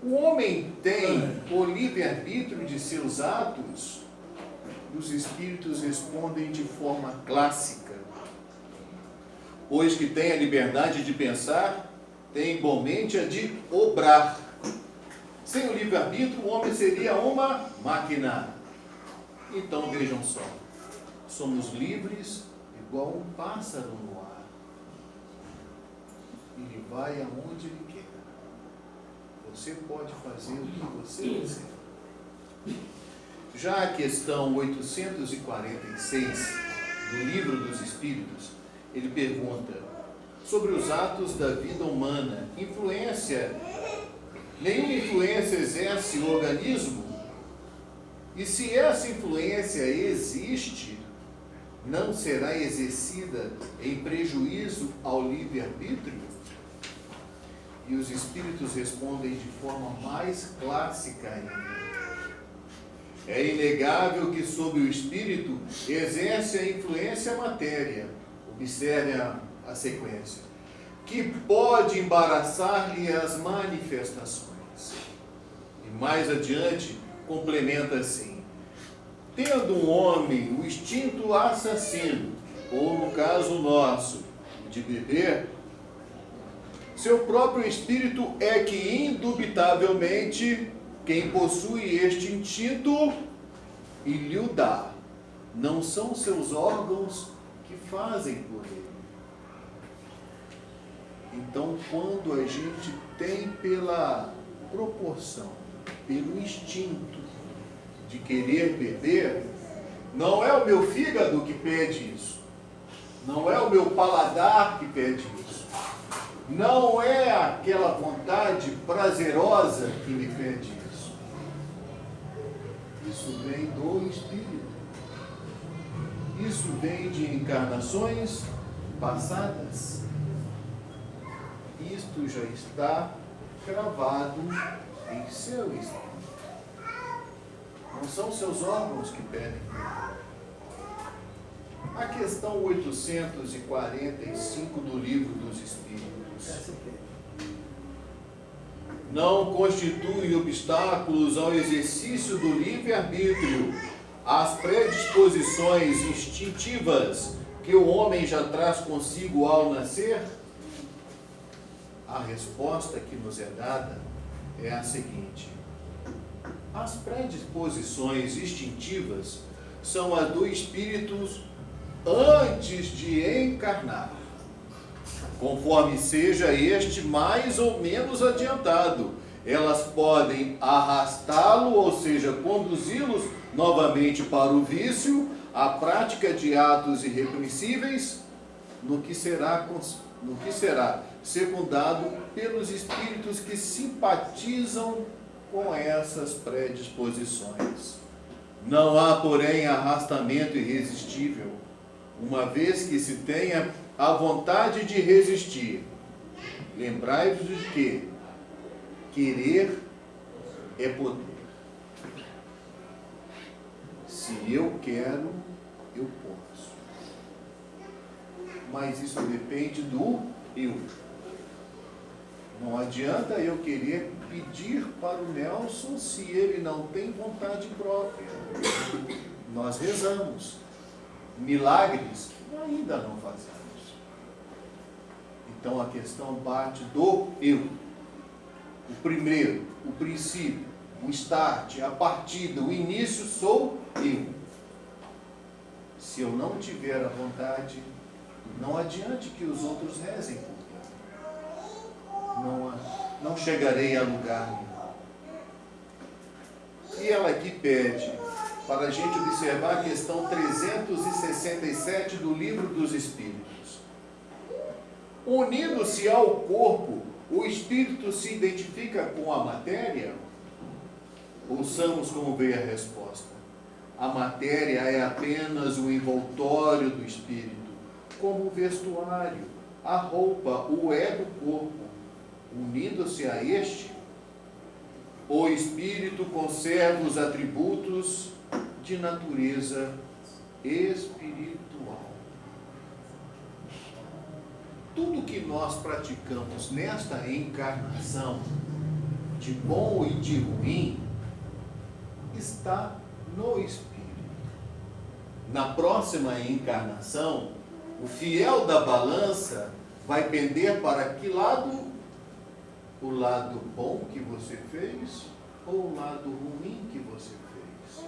O homem tem o livre-arbítrio de seus atos? Os espíritos respondem de forma clássica. Pois que tem a liberdade de pensar, tem igualmente a de obrar. Sem o livre-arbítrio, o homem seria uma máquina. Então vejam só, somos livres igual um pássaro no ar. Ele vai aonde ele quer. Você pode fazer o que você quiser. Já a questão 846 do Livro dos Espíritos, ele pergunta sobre os atos da vida humana. Nenhuma influência exerce o organismo? E se essa influência existe, não será exercida em prejuízo ao livre-arbítrio? E os espíritos respondem de forma mais clássica ainda. É inegável que sobre o espírito exerce a influência a matéria. Observe a sequência. Que pode embaraçar-lhe as manifestações. E mais adiante, complementa assim: tendo um homem o instinto assassino, ou no caso nosso, de beber, seu próprio espírito é que, indubitavelmente, quem possui este instinto e lhe o dá. Não são seus órgãos que fazem por ele. Então, quando a gente tem pela proporção, pelo instinto de querer beber, não é o meu fígado que pede isso. Não é o meu paladar que pede isso. Não é aquela vontade prazerosa que me pede isso. Isso vem do Espírito. Isso vem de encarnações passadas. Isto já está cravado em seu espírito. Não são seus órgãos que pedem. A questão 845 do Livro dos Espíritos. Não constitui obstáculos ao exercício do livre-arbítrio as predisposições instintivas que o homem já traz consigo ao nascer? A resposta que nos é dada é a seguinte: as predisposições instintivas são as do espírito antes de encarnar, conforme seja este mais ou menos adiantado. Elas podem arrastá-lo, ou seja, conduzi-los novamente para o vício, a prática de atos irrepreensíveis, no que será secundado pelos espíritos que simpatizam com essas predisposições. Não há, porém, arrastamento irresistível, uma vez que se tenha a vontade de resistir. Lembrai-vos de que querer é poder. Se eu quero, eu posso. Mas isso depende do eu. Não adianta eu querer pedir para o Nelson se ele não tem vontade própria. Nós rezamos. Milagres ainda não fazemos. Então a questão parte do eu. O primeiro, o princípio, o start, a partida, o início sou eu. Se eu não tiver a vontade, não adiante que os outros rezem por mim. Não chegarei a lugar nenhum. E ela aqui pede para a gente observar a questão 367 do Livro dos Espíritos. Unindo-se ao corpo, o espírito se identifica com a matéria? Ouçamos como veio a resposta. A matéria é apenas o envoltório do espírito, como o vestuário, a roupa, o é do corpo. Unindo-se a este, o espírito conserva os atributos de natureza espiritual. Tudo que nós praticamos nesta encarnação, de bom e de ruim está no Espírito. Na próxima encarnação, o fiel da balança vai pender para que lado? O lado bom que você fez ou o lado ruim que você fez?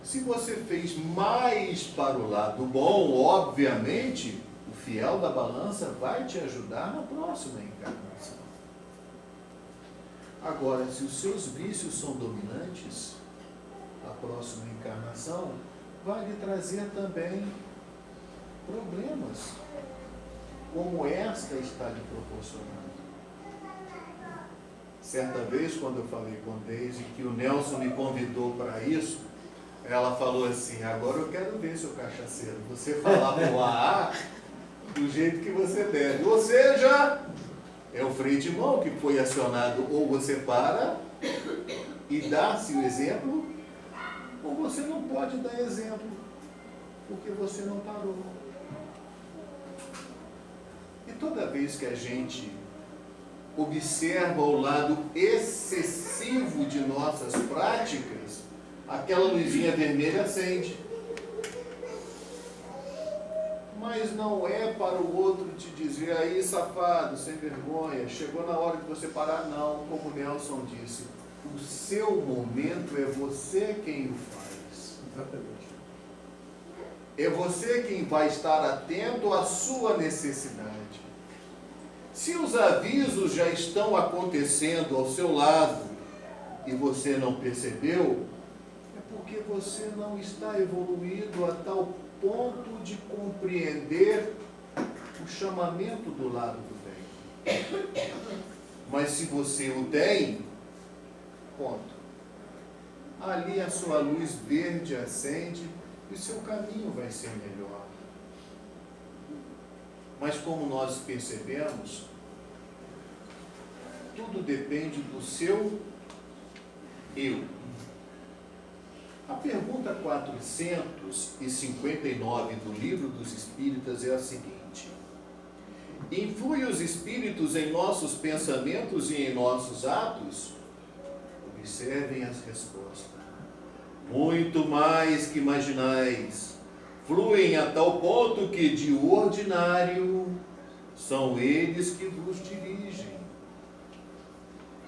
Se você fez mais para o lado bom, obviamente, o fiel da balança vai te ajudar na próxima encarnação. Agora, se os seus vícios são dominantes, a próxima encarnação vai lhe trazer também problemas, como esta está lhe proporcionando. Certa vez, quando eu falei com Deise, que o Nelson me convidou para isso, ela falou assim: agora eu quero ver, seu cachaceiro, você falar o AA do jeito que você deve. Ou seja, é o freio de mão que foi acionado. Ou você para e dá-se o exemplo, ou você não pode dar exemplo, porque você não parou. E toda vez que a gente observa o lado excessivo de nossas práticas, aquela luzinha vermelha acende. Mas não é para o outro te dizer: aí, safado, sem vergonha, chegou na hora de você parar. Não, como Nelson disse, o seu momento é você quem o faz. Exatamente. É você quem vai estar atento à sua necessidade. Se os avisos já estão acontecendo ao seu lado e você não percebeu, é porque você não está evoluído a tal ponto de compreender o chamamento do lado do bem. Mas se você o tem, ponto. Ali a sua luz verde acende e o seu caminho vai ser melhor. Mas como nós percebemos, tudo depende do seu eu. A pergunta 459 do Livro dos Espíritas é a seguinte: influem os espíritos em nossos pensamentos e em nossos atos? Observem as respostas. Muito mais que imaginais. Fluem a tal ponto que, de ordinário, são eles que vos dirigem.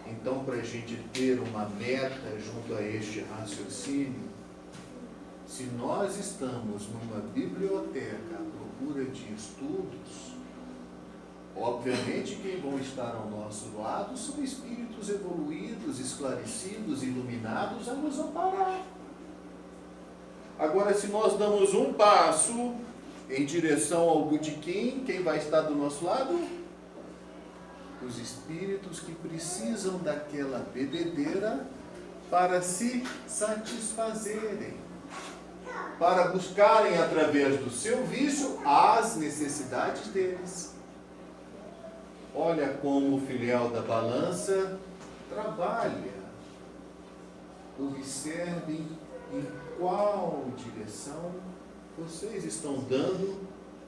Então, para a gente ter uma meta junto a este raciocínio, se nós estamos numa biblioteca à procura de estudos, obviamente quem vão estar ao nosso lado são espíritos evoluídos, esclarecidos, iluminados a nos amparar. Agora, se nós damos um passo em direção ao botequim, quem vai estar do nosso lado? Os espíritos que precisam daquela bebedeira para se satisfazerem, para buscarem através do seu vício as necessidades deles. Olha como o filial da balança trabalha. Observem em qual direção vocês estão dando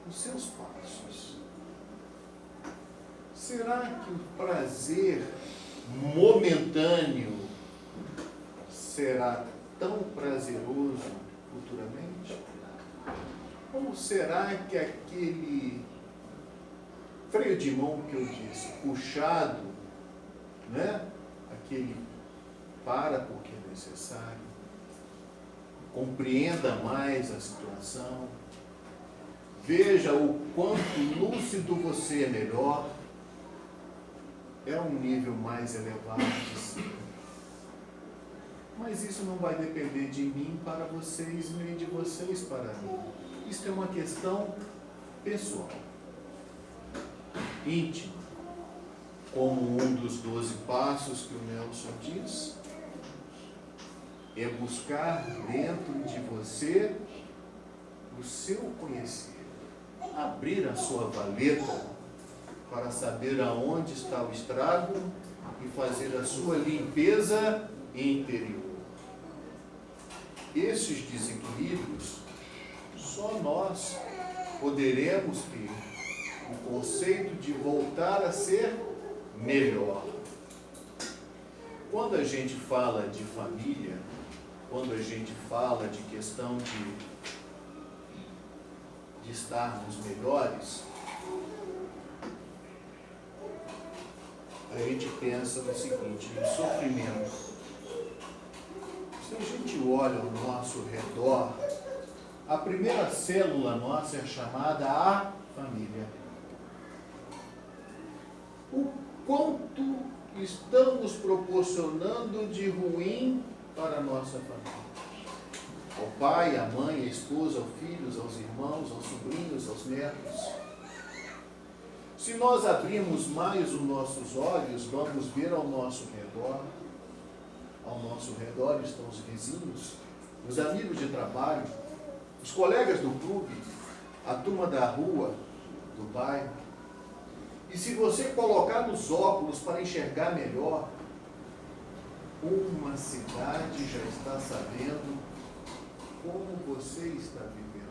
os seus passos. Será que o prazer momentâneo será tão prazeroso futuramente? Ou será que aquele freio de mão que eu disse, puxado, né? Aquele para porque é necessário, compreenda mais a situação, veja o quanto lúcido você é melhor, é um nível mais elevado de si. Mas isso não vai depender de mim para vocês, nem de vocês para mim. Isso é uma questão pessoal, íntima, como um dos 12 passos que o Nelson diz, é buscar dentro de você o seu conhecer, abrir a sua valeta para saber aonde está o estrago e fazer a sua limpeza interior. Esses desequilíbrios, só nós poderemos ter o conceito de voltar a ser melhor. Quando a gente fala de família, quando a gente fala de questão de estarmos melhores, a gente pensa no seguinte, em sofrimento. Se a gente olha ao nosso redor, a primeira célula nossa é chamada a família. O quanto estamos proporcionando de ruim para a nossa família? Ao pai, à mãe, à esposa, aos filhos, aos irmãos, aos sobrinhos, aos netos. Se nós abrirmos mais os nossos olhos, vamos ver ao nosso redor. Ao nosso redor estão os vizinhos, os amigos de trabalho, os colegas do clube, a turma da rua, do bairro. E se você colocar nos óculos para enxergar melhor, uma cidade já está sabendo como você está vivendo.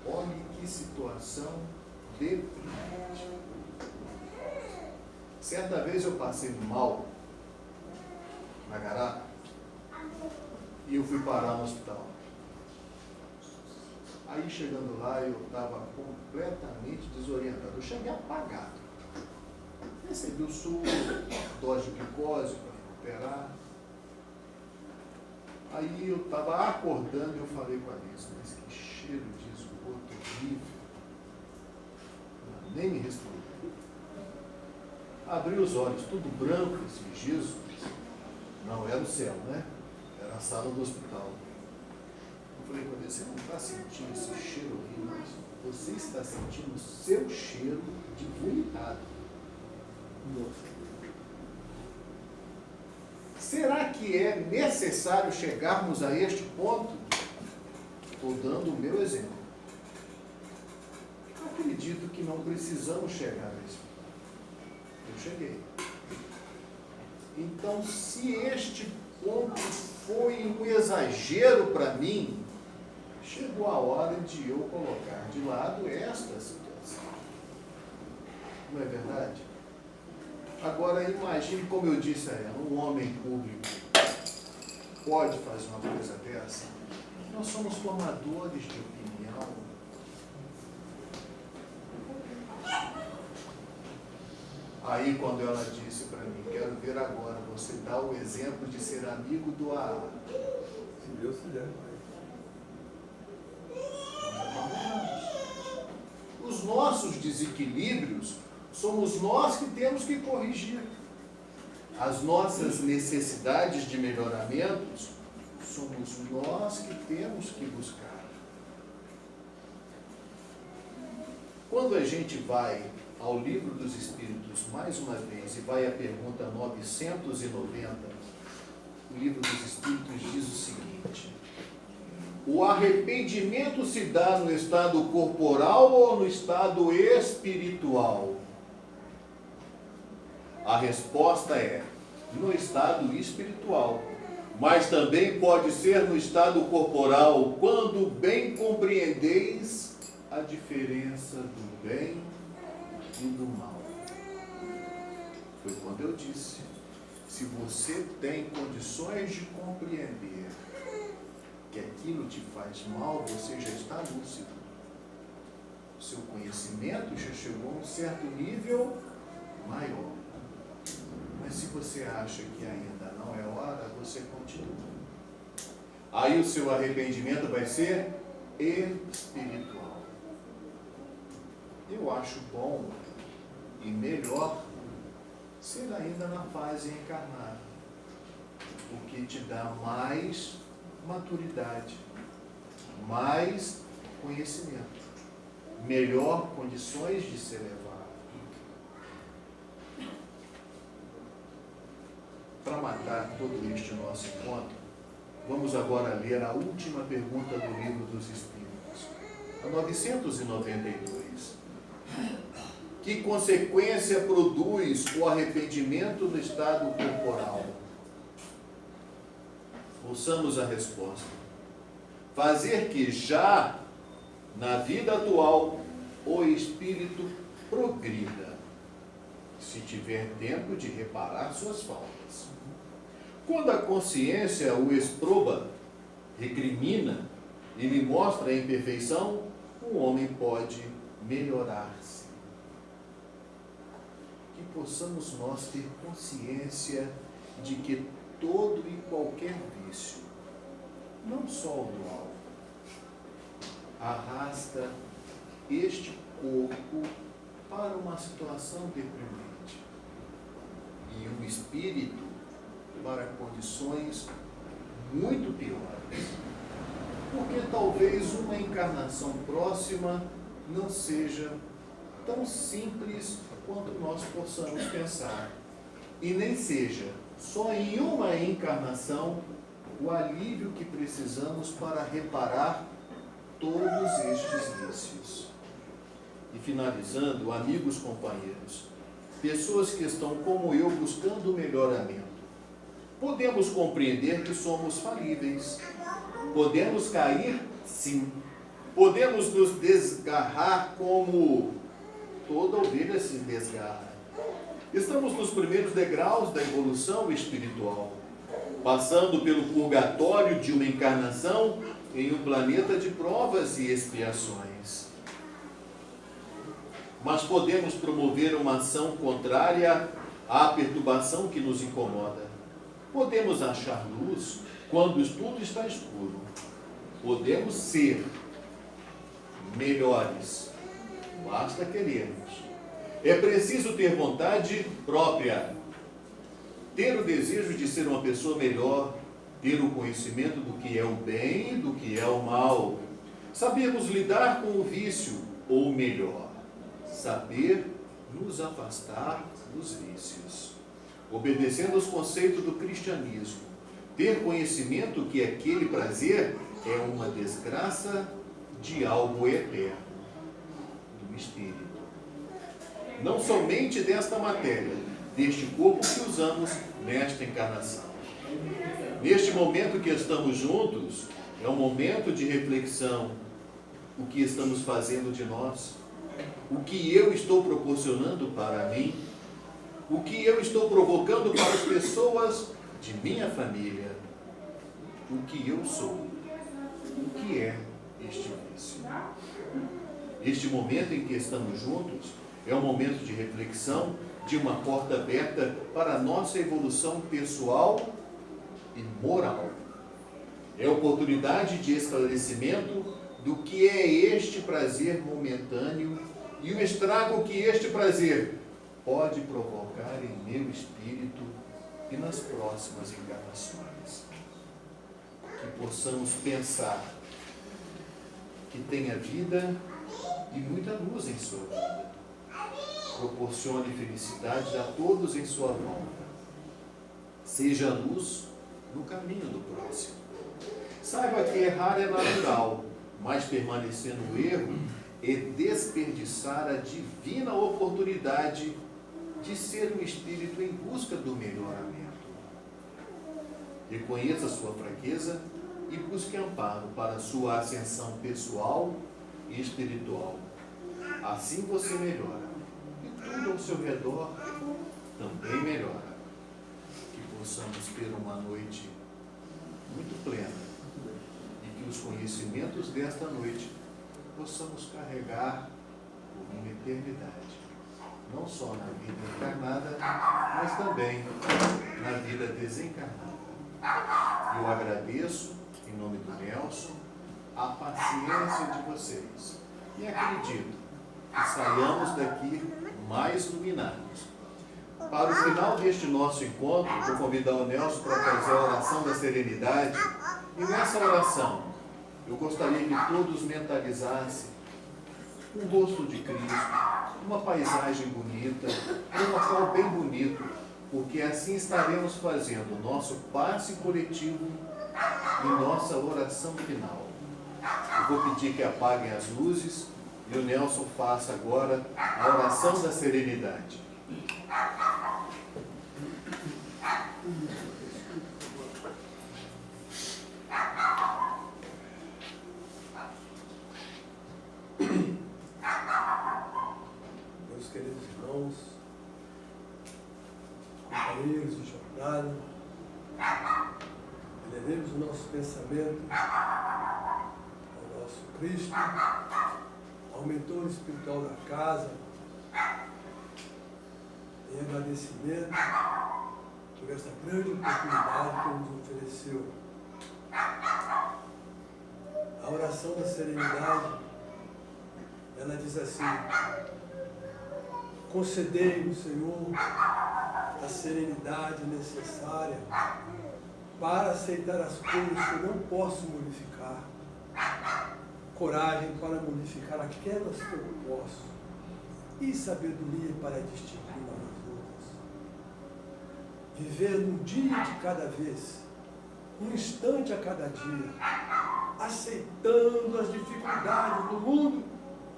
Olhe que situação deprimente. Certa vez eu passei mal na garapa e eu fui parar no hospital. Aí chegando lá eu estava completamente desorientado. Eu cheguei apagado. Recebi o soro, dose de glicose para recuperar. Aí eu estava acordando e eu falei com a Alice, mas que cheiro de esgoto horrível. Ela nem me respondeu. Abri os olhos, tudo branco, esse Jesus. Não era o céu, né? Era a sala do hospital. Eu falei com ele, você não está sentindo esse cheiro horrível? Você está sentindo o seu cheiro de vomitado. Nossa. Será que é necessário chegarmos a este ponto? Estou dando o meu exemplo. Acredito que não precisamos chegar a esse ponto. Eu cheguei. Então, se este ponto foi um exagero para mim, chegou a hora de eu colocar de lado esta situação. Não é verdade? Agora, imagine, como eu disse a ela, um homem público pode fazer uma coisa dessa? Nós somos formadores de opinião. Aí, quando ela disse para mim, quero ver agora você dar o exemplo de ser amigo do AA. Se Deus quiser. Os nossos desequilíbrios somos nós que temos que corrigir. As nossas necessidades de melhoramentos somos nós que temos que buscar. Quando a gente vai ao Livro dos Espíritos, mais uma vez, e vai à pergunta 990, o Livro dos Espíritos diz o seguinte: o arrependimento se dá no estado corporal ou no estado espiritual? A resposta é no estado espiritual, mas também pode ser no estado corporal, quando bem compreendeis a diferença do bem e do mal. Foi quando eu disse, se você tem condições de compreender que aquilo te faz mal, você já está lúcido. O seu conhecimento já chegou a um certo nível maior. Mas se você acha que ainda não é hora, você continua. Aí o seu arrependimento vai ser espiritual. Eu acho bom e melhor ser ainda na fase encarnada, porque te dá mais maturidade, mais conhecimento, melhor condições de se elevar. Para matar todo este nosso encontro, vamos agora ler a última pergunta do Livro dos Espíritos, a 992. Que consequência produz o arrependimento no estado corporal? Ouçamos a resposta. Fazer que já na vida atual o espírito progrida. se tiver tempo de reparar suas faltas. Quando a consciência o exproba, recrimina e lhe mostra a imperfeição, o homem pode melhorar-se. Que possamos nós ter consciência de que todo e qualquer vício, não só o do álcool, arrasta este corpo para uma situação deprimente e o espírito para condições muito piores, porque talvez uma encarnação próxima não seja tão simples quanto nós possamos pensar, e nem seja só em uma encarnação o alívio que precisamos para reparar todos estes vícios. E finalizando, amigos, companheiros, pessoas que estão como eu buscando o melhoramento, podemos compreender que somos falíveis. Podemos cair, sim. Podemos nos desgarrar como toda ovelha se desgarra. Estamos nos primeiros degraus da evolução espiritual, passando pelo purgatório de uma encarnação em um planeta de provas e expiações. Mas podemos promover uma ação contrária à perturbação que nos incomoda. Podemos achar luz quando tudo está escuro. Podemos ser melhores. Basta querermos. É preciso ter vontade própria, ter o desejo de ser uma pessoa melhor, ter o conhecimento do que é o bem e do que é o mal. Sabermos lidar com o vício, ou melhor, saber nos afastar dos vícios. Obedecendo aos conceitos do cristianismo, ter conhecimento que aquele prazer é uma desgraça de algo eterno, do espírito. Não somente desta matéria, deste corpo que usamos nesta encarnação. Neste momento que estamos juntos, é um momento de reflexão. O que estamos fazendo de nós? O que eu estou proporcionando para mim? O que eu estou provocando para as pessoas de minha família? O que eu sou? O que é este vício? Este momento em que estamos juntos é um momento de reflexão, de uma porta aberta para a nossa evolução pessoal e moral. É oportunidade de esclarecimento do que é este prazer momentâneo e o estrago que este prazer pode provocar em meu espírito e nas próximas encarnações. Que possamos pensar que tenha vida e muita luz em sua vida. Proporcione felicidade a todos em sua volta. Seja luz no caminho do próximo. Saiba que errar é natural, mas permanecer no erro é desperdiçar a divina oportunidade de ser um espírito em busca do melhoramento. Reconheça sua fraqueza e busque amparo para sua ascensão pessoal e espiritual. Assim você melhora. Tudo ao seu redor também melhora. Que possamos ter uma noite muito plena e que os conhecimentos desta noite possamos carregar por uma eternidade, não só na vida encarnada, mas também na vida desencarnada. Eu agradeço, em nome do Nelson, a paciência de vocês e acredito que saiamos daqui mais iluminados. Para o final deste nosso encontro, vou convidar o Nelson para fazer a oração da serenidade. E nessa oração, eu gostaria que todos mentalizassem um rosto de Cristo, uma paisagem bonita, um local bem bonito, porque assim estaremos fazendo o nosso passe coletivo e nossa oração final. Eu vou pedir que apaguem as luzes e o Nelson faça agora a oração da serenidade. Meus queridos irmãos, companheiros de jornada. Elevemos o nosso pensamento ao nosso Cristo, ao mentor espiritual da casa, em agradecimento por esta grande oportunidade que Ele nos ofereceu. A oração da serenidade, ela diz assim: concedei-me, Senhor, a serenidade necessária para aceitar as coisas que eu não posso modificar, coragem para modificar aquelas que eu posso, e sabedoria para distinguir umas das outras. Viver um dia de cada vez, um instante a cada dia, aceitando as dificuldades do mundo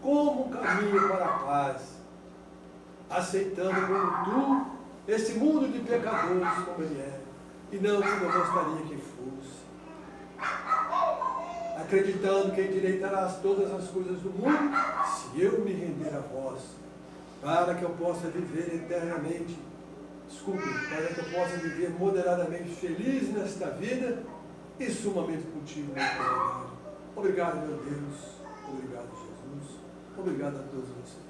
como um caminho para a paz, aceitando como tu esse mundo de pecadores como ele é, e não como eu gostaria que fosse, acreditando que endireitarás todas as coisas do mundo se eu me render a vós, para que eu possa viver eternamente, para que eu possa viver moderadamente feliz nesta vida e sumamente contigo na eternidade. Obrigado, meu Deus. Obrigado, Jesus. Obrigado a todos vocês.